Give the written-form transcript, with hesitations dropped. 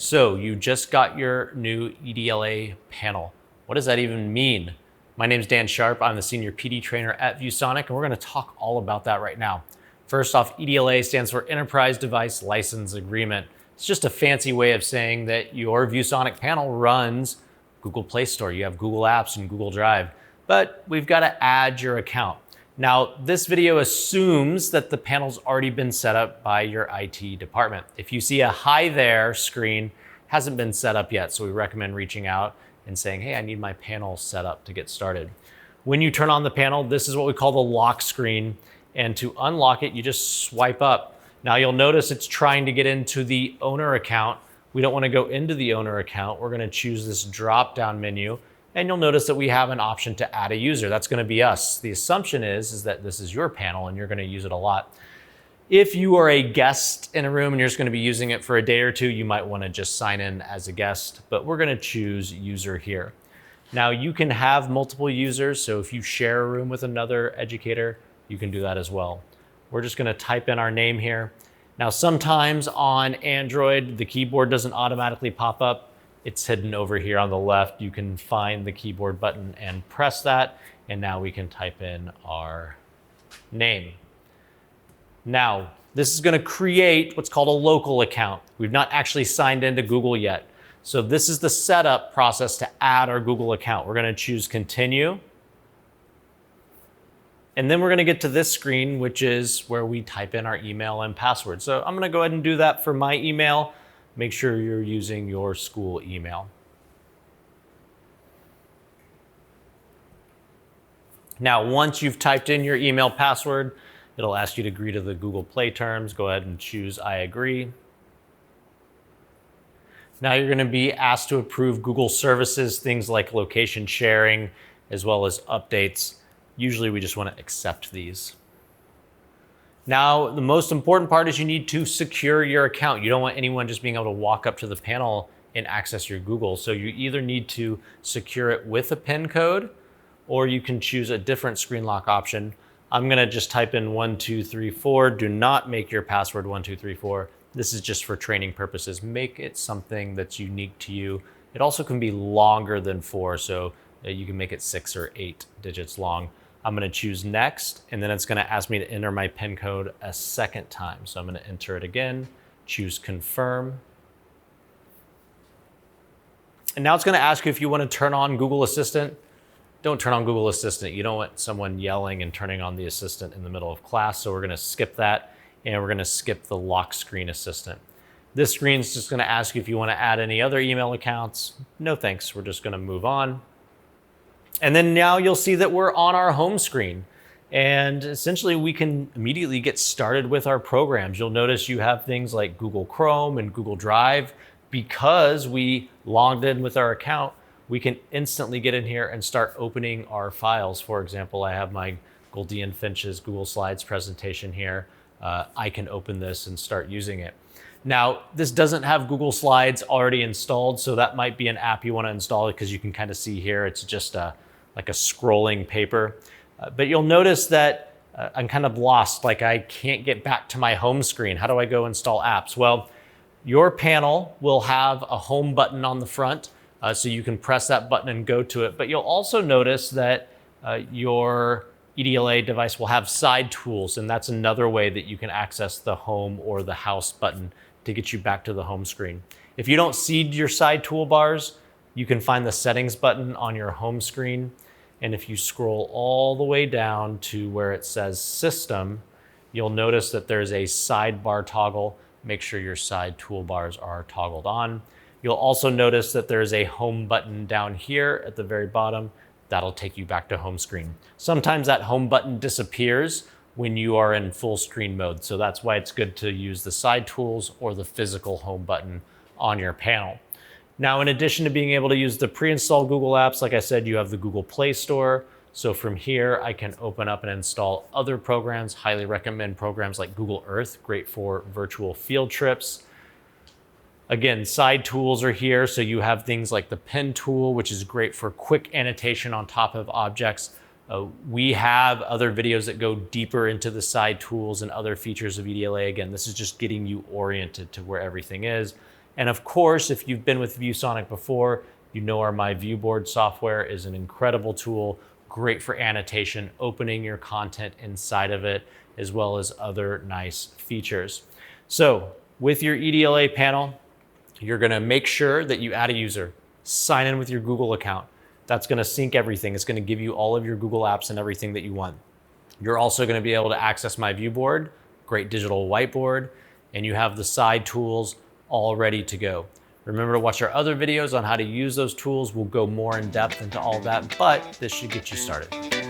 So you just got your new EDLA panel. What does that even mean? My name is Dan Sharp. I'm the senior PD trainer at ViewSonic, and we're going to talk all about that right now. First off, EDLA stands for Enterprise Device License Agreement. It's just a fancy way of saying that your ViewSonic panel runs Google Play Store. You have Google Apps and Google Drive, but we've got to add your account. Now, this video assumes that the panel's already been set up by your IT department. If you see a hi there screen, hasn't been set up yet, so we recommend reaching out and saying, hey, I need my panel set up to get started. When you turn on the panel, this is what we call the lock screen, and to unlock it, you just swipe up. Now you'll notice it's trying to get into the owner account. We don't want to go into the owner account. We're going to choose this drop-down menu, and you'll notice that we have an option to add a user. That's going to be us. The assumption is that this is your panel and you're going to use it a lot. If you are a guest in a room and you're just going to be using it for a day or two, you might want to just sign in as a guest, but we're going to choose user here. Now you can have multiple users, so if you share a room with another educator, you can do that as well. We're just going to type in our name here. Now sometimes on Android, the keyboard doesn't automatically pop up. It's hidden over here on the left. You can find the keyboard button and press that, and now we can type in our name. Now, this is going to create what's called a local account. We've not actually signed into Google yet. So this is the setup process to add our Google account. We're going to choose continue. And then we're going to get to this screen, which is where we type in our email and password. So I'm going to go ahead and do that for my email. Make sure you're using your school email. Now, once you've typed in your email password, it'll ask you to agree to the Google Play terms. Go ahead and choose I agree. Now you're going to be asked to approve Google services, things like location sharing, as well as updates. Usually we just want to accept these. Now, the most important part is you need to secure your account. You don't want anyone just being able to walk up to the panel and access your Google. So you either need to secure it with a PIN code, or you can choose a different screen lock option. I'm gonna just type in 1234. Do not make your password 1234. This is just for training purposes. Make it something that's unique to you. It also can be longer than 4, so you can make it 6 or 8 digits long. I'm gonna choose next, and then it's gonna ask me to enter my PIN code a second time. So I'm gonna enter it again, choose confirm. And now it's gonna ask you if you wanna turn on Google Assistant. Don't turn on Google Assistant. You don't want someone yelling and turning on the assistant in the middle of class. So we're gonna skip that, and we're gonna skip the lock screen assistant. This screen is just gonna ask you if you wanna add any other email accounts. No thanks, we're just gonna move on. And then now you'll see that we're on our home screen. And essentially we can immediately get started with our programs. You'll notice you have things like Google Chrome and Google Drive. Because we logged in with our account, we can instantly get in here and start opening our files. For example, I have my Goldie and Finch's Google Slides presentation here. I can open this and start using it. Now, this doesn't have Google Slides already installed, so that might be an app you want to install because you can kind of see here, it's just like a scrolling paper. But you'll notice that I'm kind of lost, like I can't get back to my home screen. How do I go install apps? Well, your panel will have a home button on the front, so you can press that button and go to it. But you'll also notice that your EDLA device will have side tools, and that's another way that you can access the home or the house button to get you back to the home screen. If you don't see your side toolbars, you can find the settings button on your home screen. And if you scroll all the way down to where it says system, you'll notice that there's a sidebar toggle. Make sure your side toolbars are toggled on. You'll also notice that there's a home button down here at the very bottom. That'll take you back to home screen. Sometimes that home button disappears when you are in full screen mode. So that's why it's good to use the side tools or the physical home button on your panel. Now, in addition to being able to use the pre-installed Google apps, like I said, you have the Google Play Store. So from here, I can open up and install other programs. Highly recommend programs like Google Earth, great for virtual field trips. Again, side tools are here. So you have things like the pen tool, which is great for quick annotation on top of objects. We have other videos that go deeper into the side tools and other features of EDLA. Again, this is just getting you oriented to where everything is. And of course, if you've been with ViewSonic before, you know our My Viewboard software is an incredible tool, great for annotation, opening your content inside of it, as well as other nice features. So with your EDLA panel, you're gonna make sure that you add a user, sign in with your Google account. That's gonna sync everything. It's gonna give you all of your Google apps and everything that you want. You're also gonna be able to access My Viewboard, great digital whiteboard, and you have the side tools all ready to go. Remember to watch our other videos on how to use those tools. We'll go more in depth into all that, but this should get you started.